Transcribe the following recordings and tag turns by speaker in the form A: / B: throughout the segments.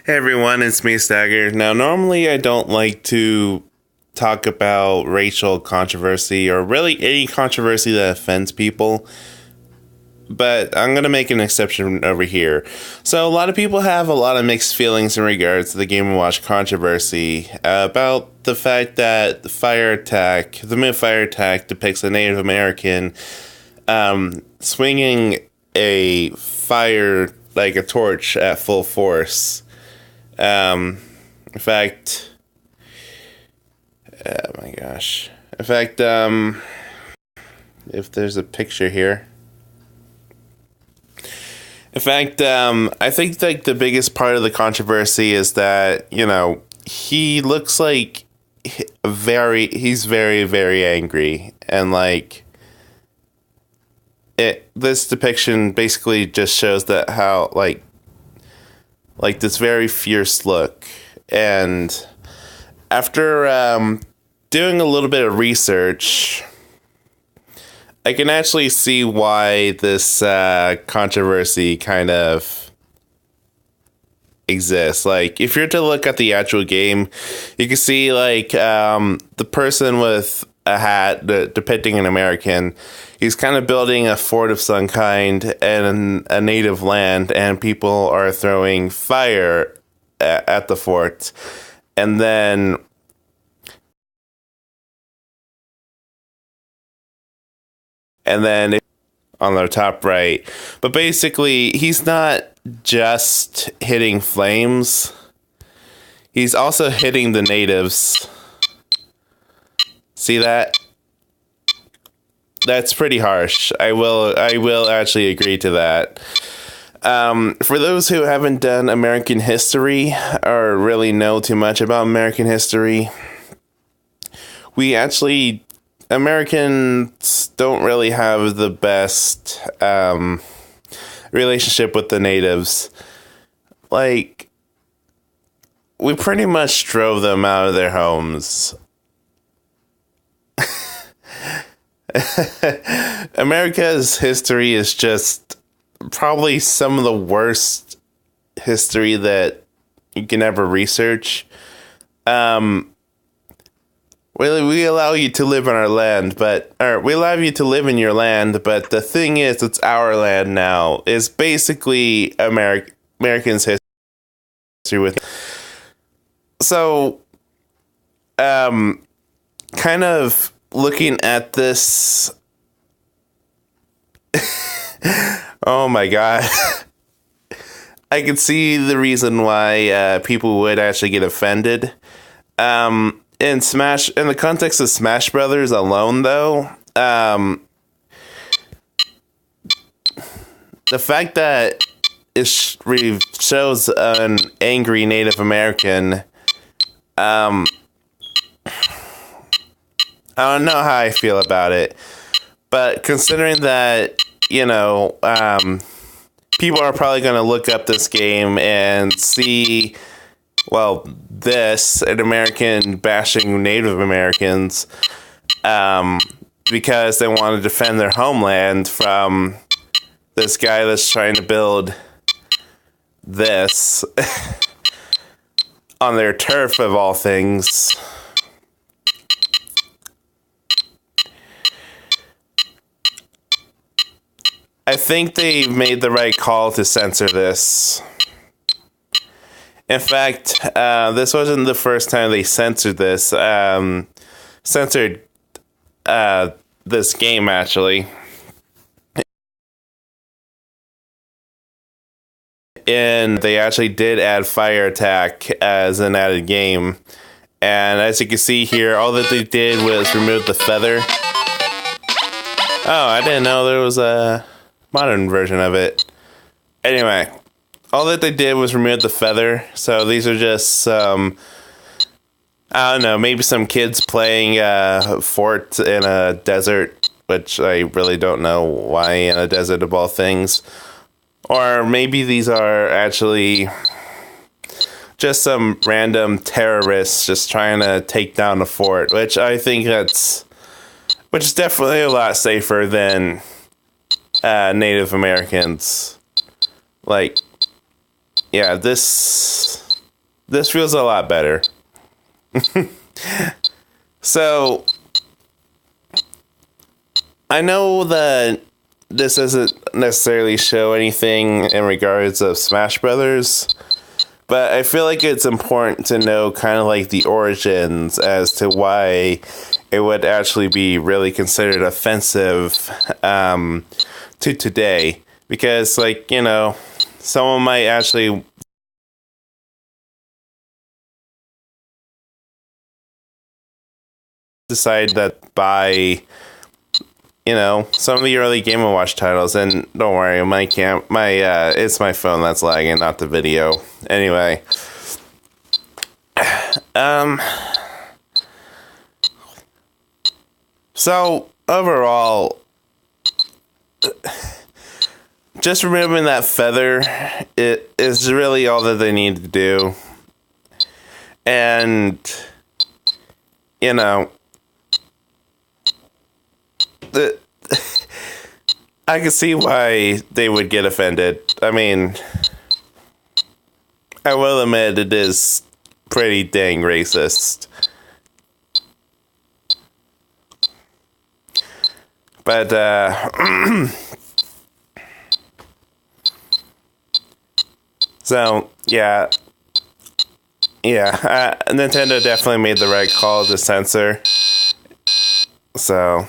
A: Hey everyone, it's me, Stagger. Now, normally I don't like to talk about racial controversy or really any controversy that offends people, but I'm going to make an exception over here. So, a lot of people have a lot of mixed feelings in regards to the Game&Watch controversy about the fact that the Minute Fire Attack depicts a Native American swinging a fire like a torch at full force. In fact, oh my gosh. In fact, if there's a picture here. In fact, I think like the biggest part of the controversy is that, he looks like he's very, very angry. And like, this depiction basically just shows that how, like this very fierce look. And after doing a little bit of research, I can actually see why this controversy kind of exists. Like, if you're to look at the actual game, you can see like the person with a hat depicting an American. He's kind of building a fort of some kind in a native land, and people are throwing fire at the fort. And then on the top right. But basically, he's not just hitting flames. He's also hitting the natives. See that? That's pretty harsh. I will actually agree to that. For those who haven't done American history or really know too much about American history, Americans don't really have the best relationship with the natives. Like, we pretty much drove them out of their homes. America's history is just probably some of the worst history that you can ever research. We allow you to live on our land, we allow you to live in your land, but the thing is, it's our land now. It's basically Americans' history with. So, kind of looking at this. Oh my god. I can see the reason why people would actually get offended. In the context of Smash Brothers alone, though, the fact that it shows an angry Native American, I don't know how I feel about it. But considering that, people are probably going to look up this game and see, well, an American bashing Native Americans because they want to defend their homeland from this guy that's trying to build this on their turf, of all things. I think they made the right call to censor this. In fact, this wasn't the first time they censored this. Censored this game, actually. And they actually did add Fire Attack as an added game. And as you can see here, all that they did was remove the feather. Oh, I didn't know there was a modern version of it. Anyway, all that they did was remove the feather. So these are just some, I don't know, maybe some kids playing fort in a desert, which I really don't know why in a desert of all things. Or maybe these are actually just some random terrorists just trying to take down the fort, which I think which is definitely a lot safer than Native Americans. Like, yeah, this this feels a lot better. So, I know that this doesn't necessarily show anything in regards of Smash Brothers, but I feel like it's important to know kind of like the origins as to why it would actually be really considered offensive to today. Because, like, you know, someone might actually decide that by, you know, some of the early Game&Watch titles, and don't worry, it's my phone that's lagging, not the video. Anyway, so overall, just removing that feather, it is really all that they need to do. And, you know, I can see why they would get offended. I mean, I will admit it is pretty dang racist. But, so, yeah. Yeah, Nintendo definitely made the right call to censor. So,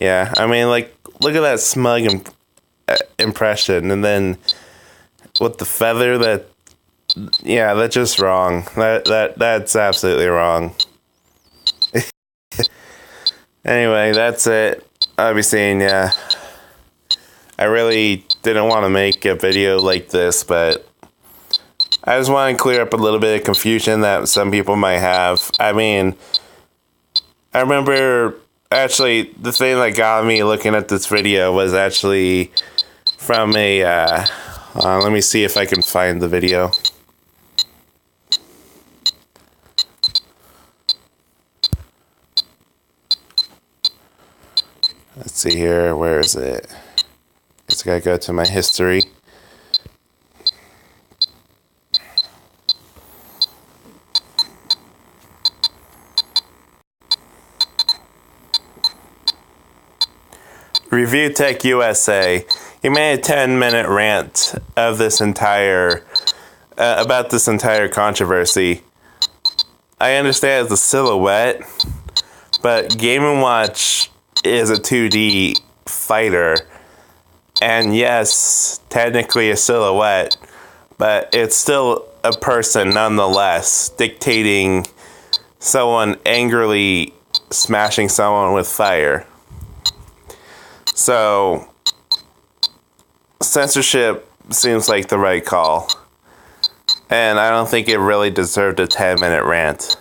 A: yeah, I mean, like, look at that smug impression, and then with the feather, that's just wrong. That's absolutely wrong. Anyway, that's it. I'll be seeing ya. I really didn't want to make a video like this, but I just want to clear up a little bit of confusion that some people might have. I mean, I remember, actually, the thing that got me looking at this video was actually from a, let me see if I can find the video. Let's see here, where is it? Guess I gotta go to my history. Review Tech USA. He made a 10-minute rant of this entire about this entire controversy. I understand it's a silhouette, but Game&Watch is a 2D fighter, and yes, technically a silhouette, but it's still a person nonetheless, dictating someone angrily smashing someone with fire. So, censorship seems like the right call. And I don't think it really deserved a 10-minute rant.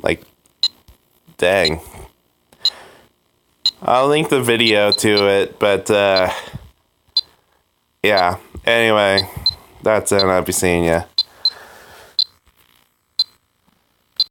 A: Like, dang. I'll link the video to it, but, yeah. Anyway, that's it. I'll be seeing ya.